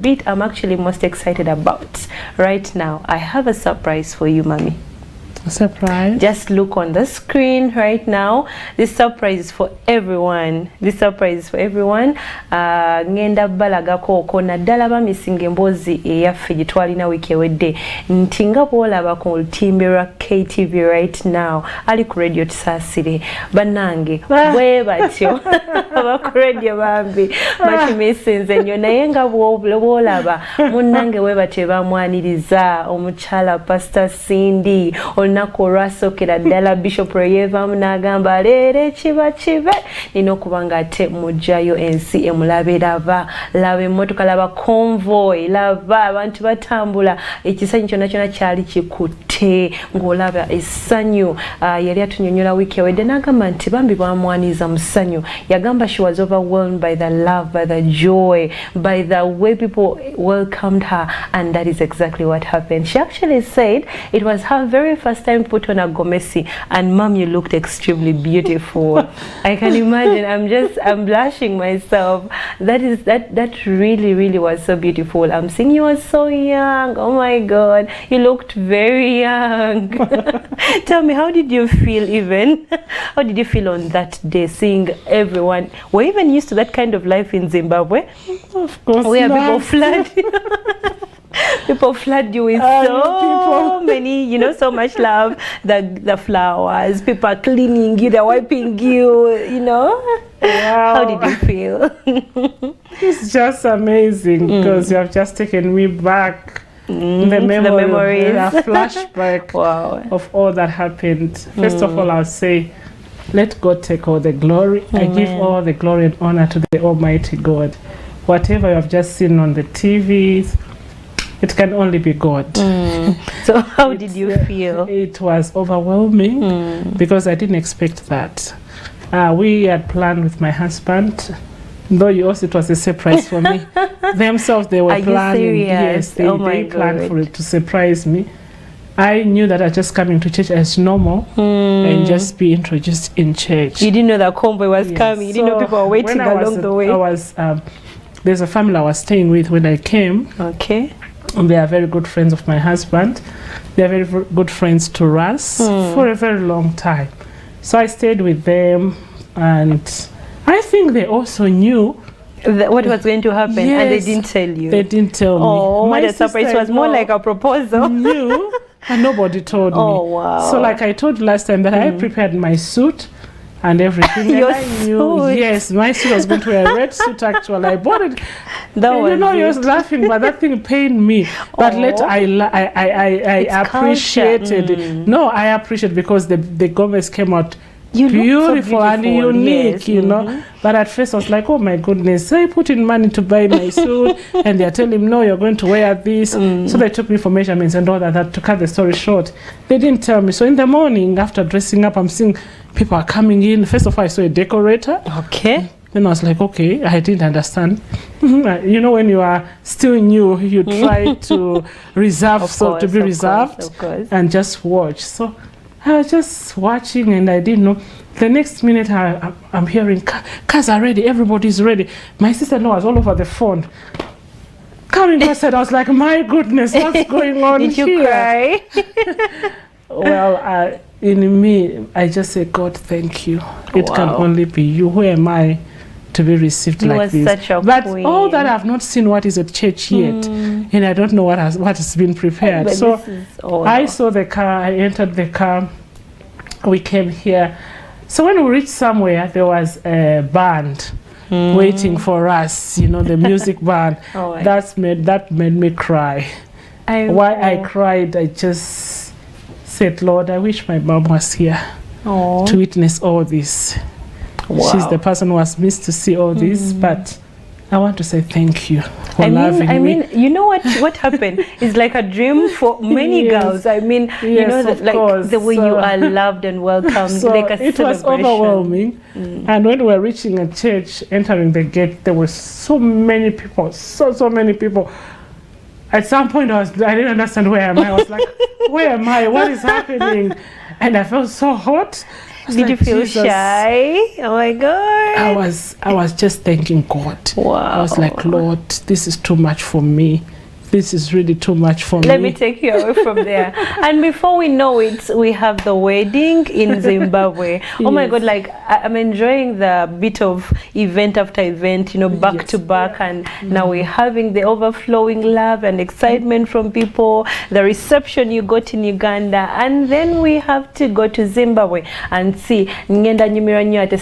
bit I'm actually most excited about right now. I have a surprise for you, Mommy. A surprise? Just look on the screen right now. This surprise is for everyone. This surprise is for everyone. Ngenda balagako ko naddala bamisinga emboozi eyaffe gye twalina wiiki ewedde nti nga bw'olaba ku lutimbe lwa KTV right now ali ku radio Kisaasire bannange bwe batyo aba ku radio bambi bakimisinze nnyo naye nga bw'olaba munnange bwe batyo bamwaniriza omukyala Pastor Cindy olunaku olwasokera ddala Bishop Royeva n'agamba leero kiba kibe nina okuba nga ate mujjayo ensi emulabe laba emmotoka laba convoy laba abantu batambula ekisanyu kyonna kyonna kyali kikutte ng'olaba essanyu yali atunyonyola wiiki ewedde n'agamba nti bambi bamwaniza mu ssanyu yagamba she was overwhelmed by the love, by the joy, by the way people welcomed her, and that is exactly what happened. She actually said it was her very first time put on a gomesi, and Mom, you looked extremely beautiful. I can imagine. I'm blushing myself. That really was so beautiful. I'm seeing you were so young. Oh my God, you looked very young. Tell me, how did you feel even? How did you feel on that day, seeing everyone? We're even used to that kind of life in Zimbabwe. Of course, where people flood. People flood you with so many, so much love. The flowers, people are cleaning you, they're wiping you, Wow. How did you feel? It's just amazing because you have just taken me back. The memories, a flashback of all that happened. First of all, I'll say, let God take all the glory. Amen. I give all the glory and honor to the Almighty God. Whatever you have just seen on the TVs, it can only be God. So how did you feel? It was overwhelming because I didn't expect that. We had planned with my husband, though it was a surprise for me. Themselves, they were planning. Yes, they planned for it to surprise me. I knew that I was just coming to church as normal and just be introduced in church. You didn't know that convoy was coming. You didn't know people were waiting along the way. There's a family I was staying with when I came. Okay. And they are very good friends of my husband. They are very good friends to us for a very long time. So I stayed with them, and I think they also knew what was going to happen, and they didn't tell you. They didn't tell me. Oh, what a surprise! It was more like a proposal. Knew, and nobody told me. Oh wow! So, like I told last time, that I prepared my suit and everything. Your and I knew, yes, my suit was going to wear a red suit. Actually, I bought it. You was laughing, but that thing pained me. But I appreciated it. No, I appreciate because the garments came out beautiful and unique, yes. But at first I was like, oh my goodness, I put in money to buy my suit and they're telling me, no, you're going to wear this. So they took me for measurements and all that. To cut the story short, they didn't tell me. So in the morning, after dressing up, I'm seeing people are coming in. First of all, I saw a decorator. Okay. Then I was like, okay, I didn't understand. When you are still new, you try to reserve, to be reserved and just watch. So I was just watching and I didn't know. The next minute I'm hearing, cars are ready, everybody's ready. My sister-in-law was all over the phone. Coming past it, I was like, my goodness, what's going on here? Did you cry? Well, in me, I just say, God, thank you. It can only be you. Who am I to be received like this? Such a but queen. All that I've not seen what is at church yet, and I don't know what has been prepared. But so I saw the car, I entered the car, we came here. So when we reached somewhere, there was a band waiting for us, the music band. That made me cry. I cried, I just said, Lord, I wish my mom was here to witness all this. Wow. She's the person who has missed to see all this, but I want to say thank you for loving me. I mean, you know what happened? It's like a dream for many girls. I mean, the way you are loved and welcomed, so like a it was overwhelming. And when we were reaching a church, entering the gate, there were so many people, so many people. At some point, I didn't understand where am I. I was like, where am I? What is happening? And I felt so hot. Did you feel shy? Oh my God. I was just thanking God. Wow. I was like, Lord, this is too much for me. This is really too much for me. Let me take you away from there. And before we know it, we have the wedding in Zimbabwe. Oh my God, like I'm enjoying the bit of event after event, you know, back to back. And now we're having the overflowing love and excitement from people, the reception you got in Uganda. And then we have to go to Zimbabwe and see. Ngenda nyumira nnyo ate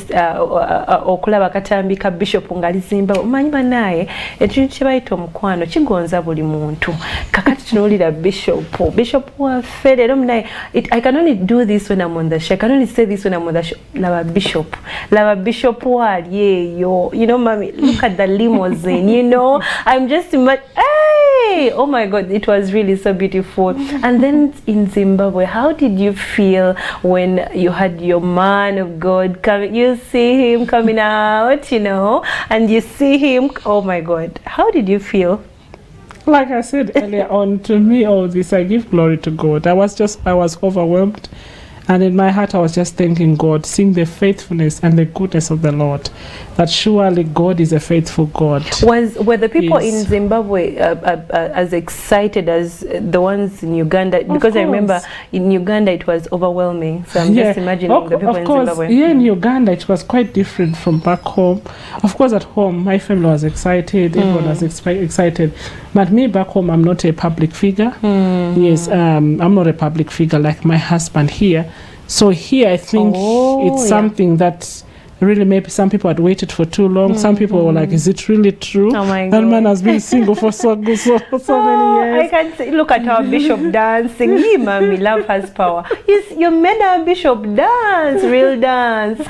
okulaba katambi ka Bishop ngali Zimbabwe. Omanyi banaye, ekintu kye bayita omukwano kigonza buli muntu. Kakati tunuulira Bishop waffe leero munaye. I can only do this when I'm on the show. I can only say this when I'm on the show. Laba Bishop wali eyo. You know, mommy, look at the limousine, you know. I'm just hey! Oh my God, it was really so beautiful. And then in Zimbabwe, how did you feel when you had your man of God coming? You see him coming out, you know, and you see him. Oh my God, how did you feel? Like I said earlier on, to me, all this, I give glory to God. I was overwhelmed. And in my heart, I was just thanking God, seeing the faithfulness and the goodness of the Lord, that surely God is a faithful God. Were the people in Zimbabwe as excited as the ones in Uganda? Because I remember in Uganda it was overwhelming. So I'm just imagining the people in Zimbabwe. Yeah, in Uganda it was quite different from back home. Of course, at home, my family was excited, everyone was excited. But me back home, I'm not a public figure. Yes, I'm not a public figure like my husband here. So here, I think it's something that really maybe some people had waited for too long. Some people were like, is it really true? Oh my God. That man has been single for so many years. I can see, look at our Bishop dancing. He, mommy, love has power. You made our Bishop dance, real dance.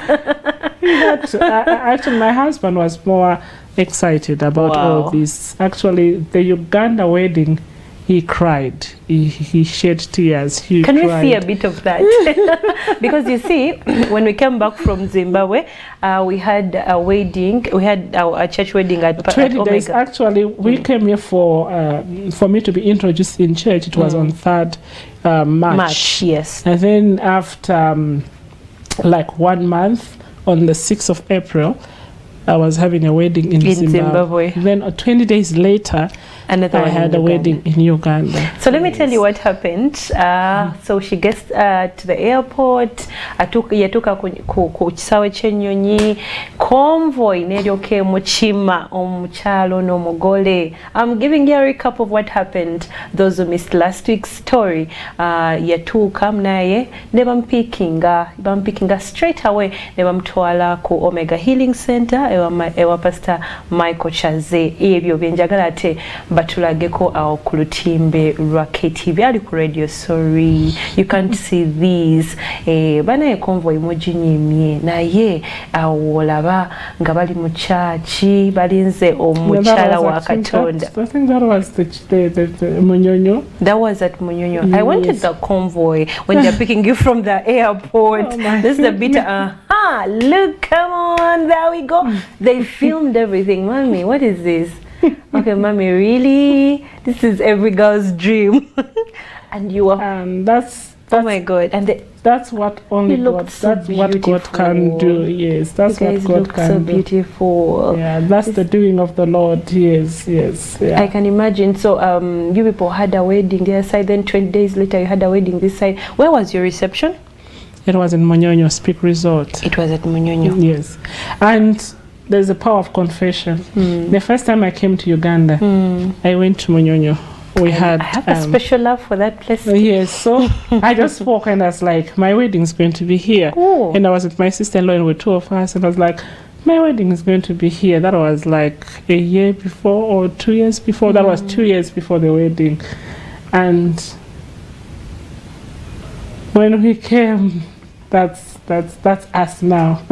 Actually, my husband was more excited about all this. Actually, the Uganda wedding, he cried. He shed tears. Can we see a bit of that? Because you see, when we came back from Zimbabwe, we had a wedding. We had a church wedding at 20 days. Actually, we came here for me to be introduced in church. It was on 3rd March. Yes. And then after like 1 month, on the 6th of April, I was having a wedding in Zimbabwe. Then 20 days later, I had a wedding in Uganda. So let me tell you what happened. So she gets to the airport. Yatuka ku kisawe ky'ennyonyi. Convoy neryoke muchima omukyalo n'omugole. I'm giving you a recap of what happened. Those who missed last week's story. Yatuka naye ne bampickinga straight away ne bamutwala ku Omega Healing Center ewa Pastor Michael Chaze. Ebyo byenjagala ate batulageko awo ku lutimbe lwa KTV ali ku radio. Sorry, you can't see these. Banaye convoy mujinyimye naye awo olaba nga bali mu church balinze omukyala wa Katonda. I think that was the Munyonyo. That was at Munyonyo. Yes. I wanted the convoy when they're picking you from the airport. This is the bit. Look, come on, there we go. They filmed everything. Mommy, what is this? Okay, mommy, really? This is every girl's dream. And you are. That's oh my God! And that's what only God. So that's beautiful. What God can do. Yes, that's what God can so do. Beautiful. Yeah, that's the doing of the Lord. Yes. Yeah. I can imagine. So, you people had a wedding their side. Then 20 days later, you had a wedding this side. Where was your reception? It was in Munyonyo Speak Resort. It was at Munyonyo. Yes, and there's a power of confession. The first time I came to Uganda, I went to Munyonyo. I have a special love for that place. Yes, so I just spoke and I was like, my wedding's going to be here. Ooh. And I was with my sister-in-law and with 2 of us, and I was like, my wedding is going to be here. That was like a year before or 2 years before. That was 2 years before the wedding. And when we came, that's us now.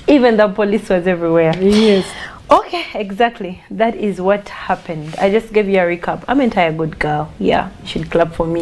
Even the police was everywhere. Yes. Okay, exactly. That is what happened. I just gave you a recap. I'm an entire good girl. Yeah, you should clap for me.